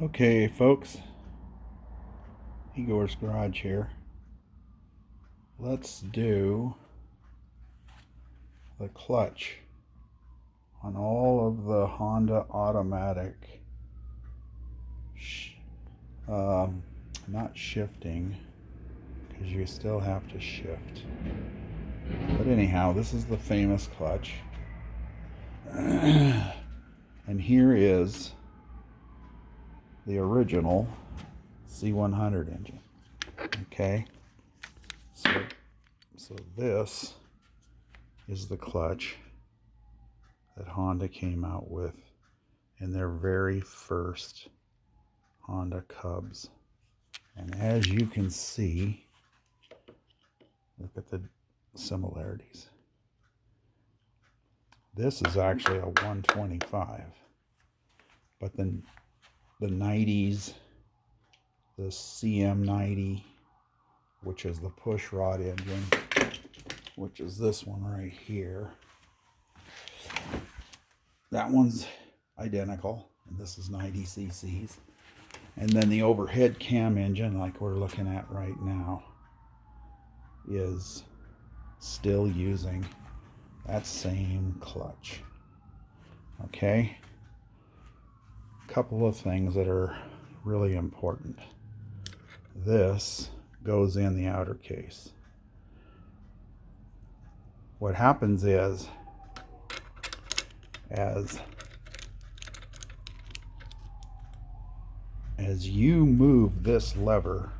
Okay, folks, Egor's Garage here. Let's do the clutch on all of the Honda automatic, not shifting, because you still have to shift. But anyhow, this is the famous clutch. And here is the original C100 engine. Okay, so this is the clutch that Honda came out with in their very first Honda Cubs. And as you can see, look at the similarities. This is actually a 125, but then the 90s, the CM90, which is the push rod engine, which is this one right here. That one's identical, and this is 90 cc's. And then the overhead cam engine, like we're looking at right now, is still using that same clutch. Okay? A couple of things that are really important. This goes in the outer case. What happens is, as you move this lever,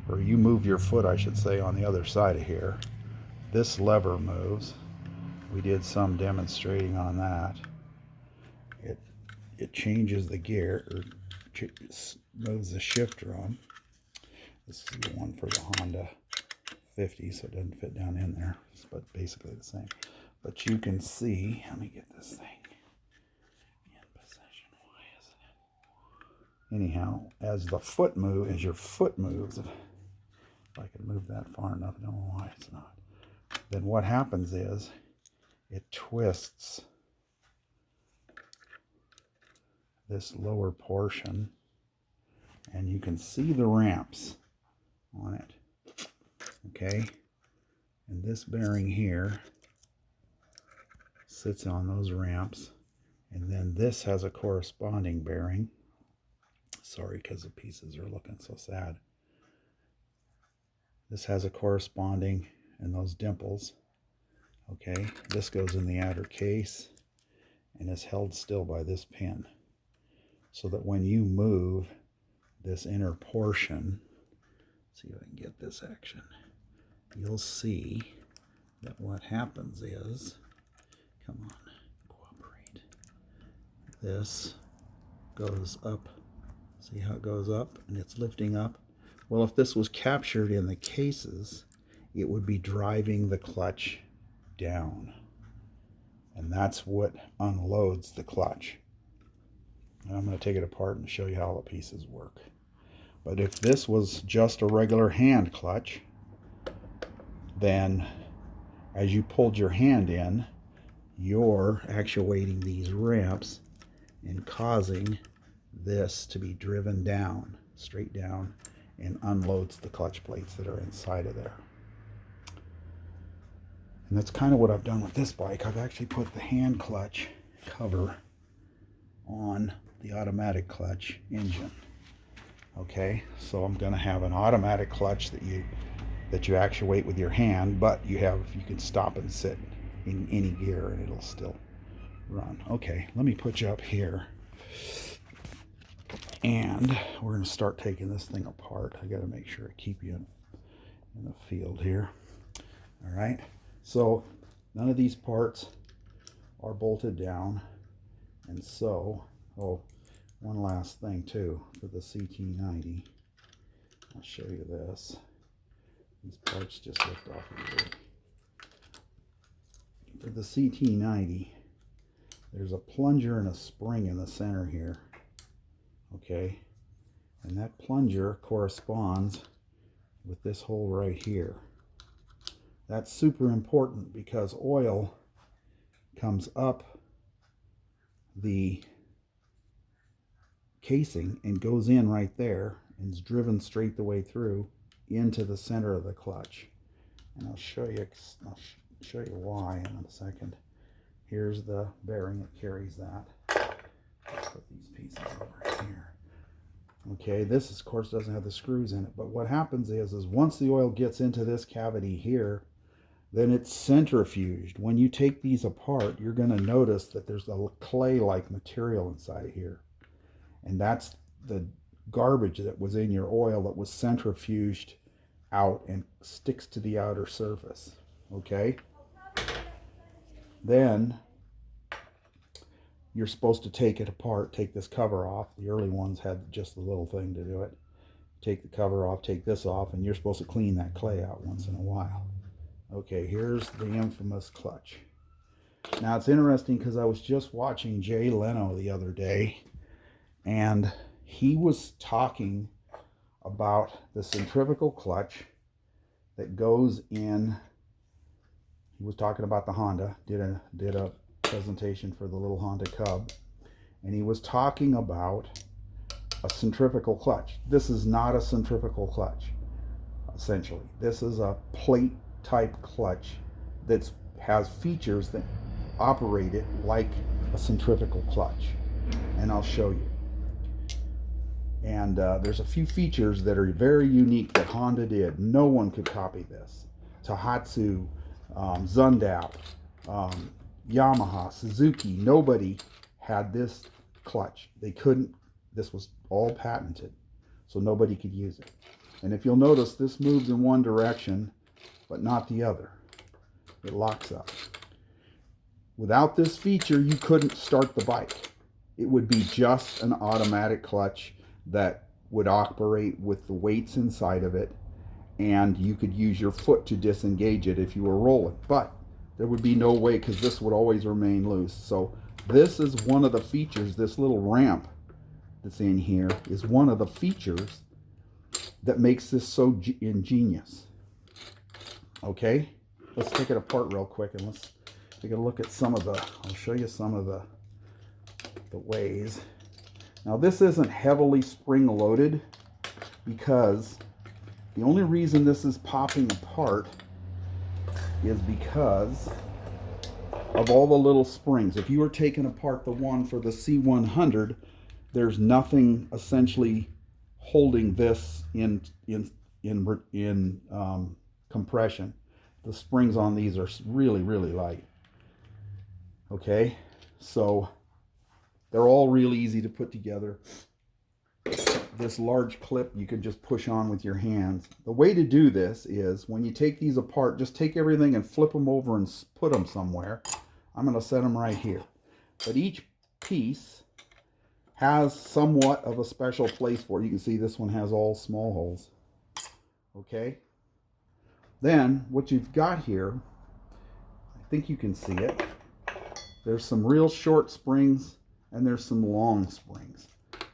or you move your foot, I should say, on the other side of here, this lever moves. We did some demonstrating on that. It changes the gear, or moves the shifter on. This is the one for the Honda 50, so it doesn't fit down in there, but basically the same. But you can see, let me get this thing in position. Why isn't it? Anyhow, as your foot moves, if I can move that far enough, I don't know why it's not. Then what happens is it twists this lower portion, and you can see the ramps on it. Okay, and this bearing here sits on those ramps, and then this has a corresponding bearing. Sorry, because the pieces are looking so sad. This has a corresponding in those dimples. Okay, this goes in the outer case and is held still by this pin, so that when you move this inner portion, see if I can get this action, you'll see that what happens is, come on, cooperate, this goes up. See how it goes up and it's lifting up? Well, if this was captured in the cases, it would be driving the clutch down. And that's what unloads the clutch. And I'm going to take it apart and show you how all the pieces work. But if this was just a regular hand clutch, then as you pulled your hand in, you're actuating these ramps and causing this to be driven down, straight down, and unloads the clutch plates that are inside of there. And that's kind of what I've done with this bike. I've actually put the hand clutch cover on the automatic clutch engine. Okay, so I'm going to have an automatic clutch that you actuate with your hand, but you can stop and sit in any gear and it'll still run. Okay, let me put you up here, and we're going to start taking this thing apart. I got to make sure I keep you in the field here. All right, so none of these parts are bolted down, and so, one last thing too, for the CT90, I'll show you this. These parts just lift off easily. For the CT90, there's a plunger and a spring in the center here. Okay, and that plunger corresponds with this hole right here. That's super important because oil comes up the casing and goes in right there and is driven straight the way through into the center of the clutch. And I'll show you why in a second. Here's the bearing that carries that. Let's put these pieces over here. Okay, this of course doesn't have the screws in it, but what happens is once the oil gets into this cavity here, then it's centrifuged. When you take these apart, you're going to notice that there's a clay-like material inside of here. And that's the garbage that was in your oil that was centrifuged out and sticks to the outer surface. Okay? Then you're supposed to take it apart, take this cover off. The early ones had just the little thing to do it. Take the cover off, take this off, and you're supposed to clean that clay out once in a while. Okay, here's the infamous clutch. Now it's interesting because I was just watching Jay Leno the other day, and he was talking about the centrifugal clutch that goes in. He was talking about the Honda, did a presentation for the little Honda Cub, and he was talking about a centrifugal clutch. This is not a centrifugal clutch, essentially. This is a plate type clutch that has features that operate it like a centrifugal clutch, and I'll show you. And there's a few features that are very unique that Honda did. No one could copy this. Tohatsu, Zundap, Yamaha, Suzuki, nobody had this clutch. They couldn't. This was all patented, so nobody could use it. And if you'll notice, this moves in one direction but not the other. It locks up. Without this feature, you couldn't start the bike. It would be just an automatic clutch that would operate with the weights inside of it, and you could use your foot to disengage it if you were rolling. But there would be no way, because this would always remain loose. So this is one of the features. This little ramp that's in here is one of the features that makes this so ingenious. Okay, let's take it apart real quick and let's take a look at some of the, I'll show you some of the ways. Now this isn't heavily spring loaded because the only reason this is popping apart is because of all the little springs. If you were taking apart the one for the C100, there's nothing essentially holding this in compression. The springs on these are really, really light. Okay, so they're all really easy to put together. This large clip you can just push on with your hands. The way to do this is when you take these apart, just take everything and flip them over and put them somewhere. I'm going to set them right here. But each piece has somewhat of a special place for it. You can see this one has all small holes. Okay. Then what you've got here, I think you can see it. There's some real short springs and there's some long springs.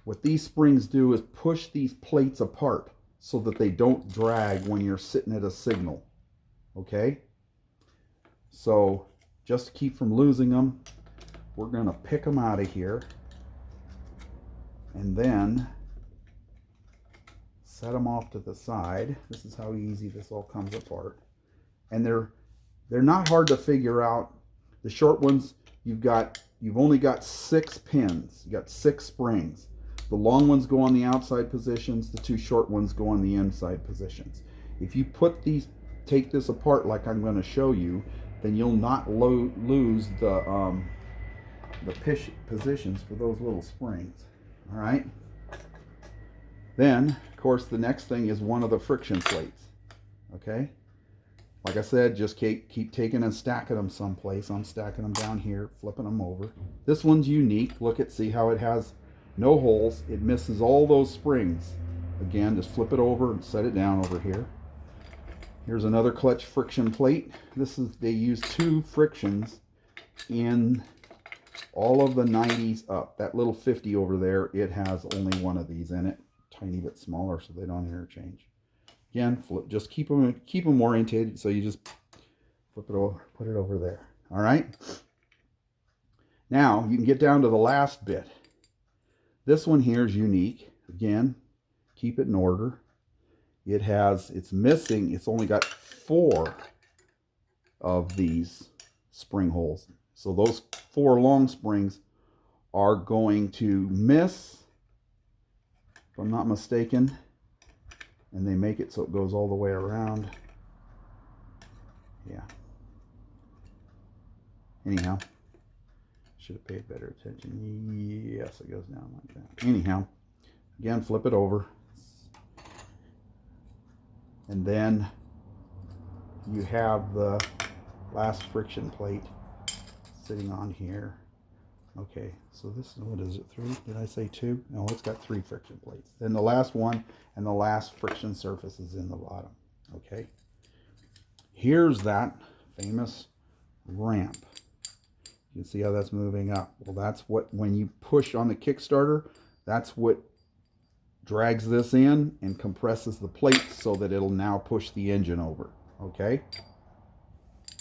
What these springs do is push these plates apart so that they don't drag when you're sitting at a signal. Okay? So just to keep from losing them, we're going to pick them out of here and then set them off to the side. This is how easy this all comes apart. And they're not hard to figure out. The short ones, you've only got 6 pins. You got 6 springs. The long ones go on the outside positions. The 2 short ones go on the inside positions. If you take this apart like I'm going to show you, then you'll not lose the positions for those little springs. All right. Then, of course, the next thing is one of the friction plates. Okay. Like I said, just keep taking and stacking them someplace. I'm stacking them down here, flipping them over. This one's unique. See how it has no holes. It misses all those springs. Again, just flip it over and set it down over here. Here's another clutch friction plate. They use 2 frictions in all of the 90s up. That little 50 over there, it has only one of these in it. Tiny bit smaller so they don't interchange. Again, just keep them orientated, so you just flip it over, put it over there. All right. Now you can get down to the last bit. This one here is unique. Again, keep it in order. It's missing, it's only got 4 of these spring holes. So those 4 long springs are going to miss, if I'm not mistaken, and they make it so it goes all the way around. Yeah. Anyhow, should have paid better attention. Yes, it goes down like that. Anyhow, again, flip it over. And then you have the last friction plate sitting on here. Okay, so this is, what is it, 3? Did I say 2? No, it's got 3 friction plates. Then the last one and the last friction surface is in the bottom. Okay, here's that famous ramp. You can see how that's moving up. Well, that's what, when you push on the Kickstarter, that's what drags this in and compresses the plates so that it'll now push the engine over. Okay,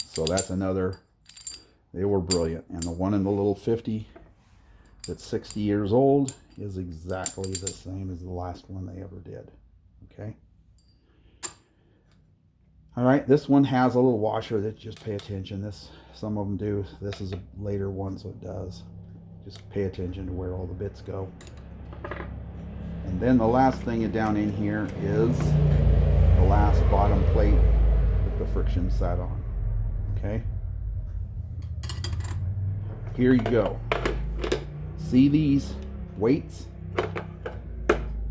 so that's another, they were brilliant. And the one in the little 50 that's 60 years old is exactly the same as the last one they ever did. Okay, all right, this one has a little washer that, just pay attention, this, some of them do, this is a later one, so it does. Just pay attention to where all the bits go. And then the last thing down in here is the last bottom plate that the friction sat on. Okay, here you go. See these weights?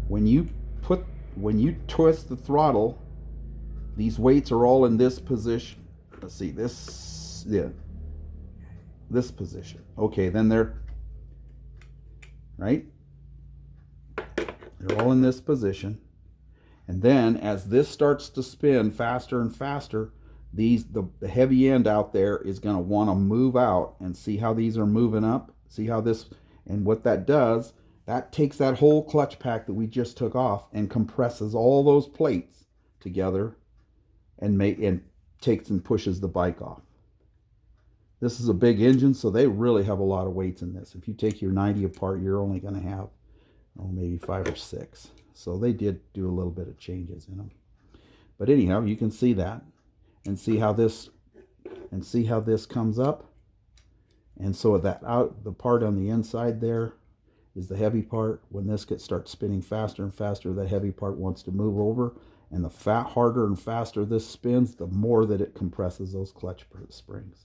When you twist the throttle, these weights are all in this position. Let's see, this, yeah, this position. Okay, then they're right. They're all in this position. And then as this starts to spin faster and faster, the heavy end out there is going to want to move out, and see how these are moving up? See how this, and what that does, that takes that whole clutch pack that we just took off and compresses all those plates together and takes and pushes the bike off. This is a big engine, so they really have a lot of weights in this. If you take your 90 apart, you're only going to have, oh, maybe 5 or 6. So they did do a little bit of changes in them. But anyhow, you can see that, and see how this comes up. And so that the part on the inside there is the heavy part. When this starts spinning faster and faster, that heavy part wants to move over, and the harder and faster this spins, the more that it compresses those clutch springs.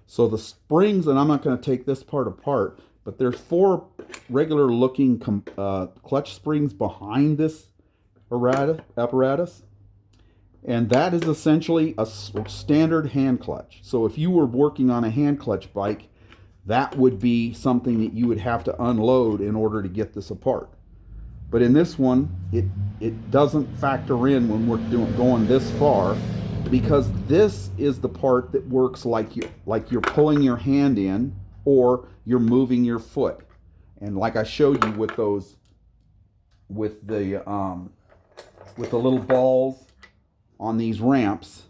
So the springs, and I'm not going to take this part apart, but there's 4 regular looking clutch springs behind this apparatus. And that is essentially a standard hand clutch. So if you were working on a hand clutch bike, that would be something that you would have to unload in order to get this apart. But in this one, it doesn't factor in when we're going this far, because this is the part that works like you're pulling your hand in, or you're moving your foot. And like I showed you with those, with the little balls on these ramps,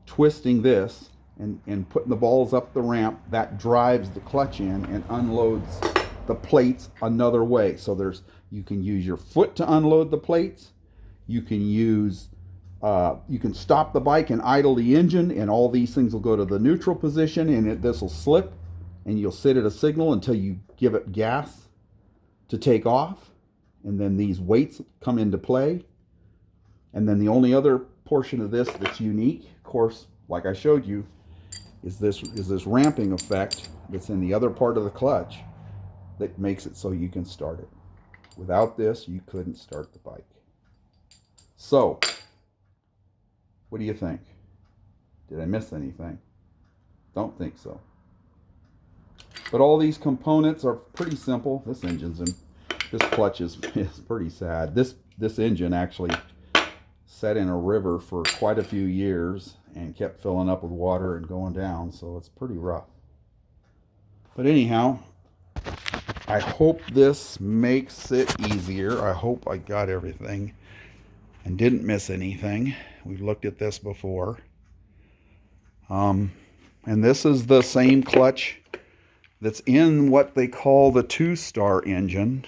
twisting this and putting the balls up the ramp, that drives the clutch in and unloads the plates another way. So you can use your foot to unload the plates. You can you can stop the bike and idle the engine, and all these things will go to the neutral position, and this will slip, and you'll sit at a signal until you give it gas to take off. And then these weights come into play. And then the only other portion of this that's unique, of course, like I showed you, is this ramping effect that's in the other part of the clutch that makes it so you can start it. Without this, you couldn't start the bike. So, what do you think? Did I miss anything? Don't think so. But all these components are pretty simple. This clutch is pretty sad. This engine actually sat in a river for quite a few years and kept filling up with water and going down, so it's pretty rough. But anyhow, I hope this makes it easier. I hope I got everything and didn't miss anything. We've looked at this before. And this is the same clutch that's in what they call the 2-star engine.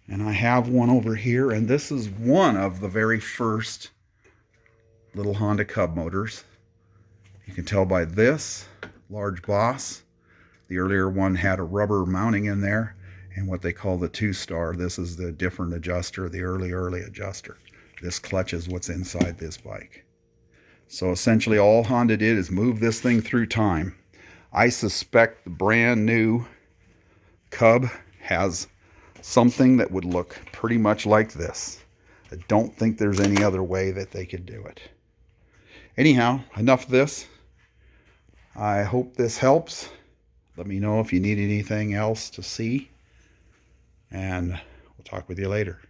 And I have one over here, and this is one of the very first little Honda Cub motors. You can tell by this large boss. The earlier one had a rubber mounting in there, and what they call the 2-star. This is the different adjuster, the early adjuster. This clutch is what's inside this bike. So essentially all Honda did is move this thing through time. I suspect the brand new Cub has something that would look pretty much like this. I don't think there's any other way that they could do it. Anyhow, enough of this. I hope this helps. Let me know if you need anything else to see, and we'll talk with you later.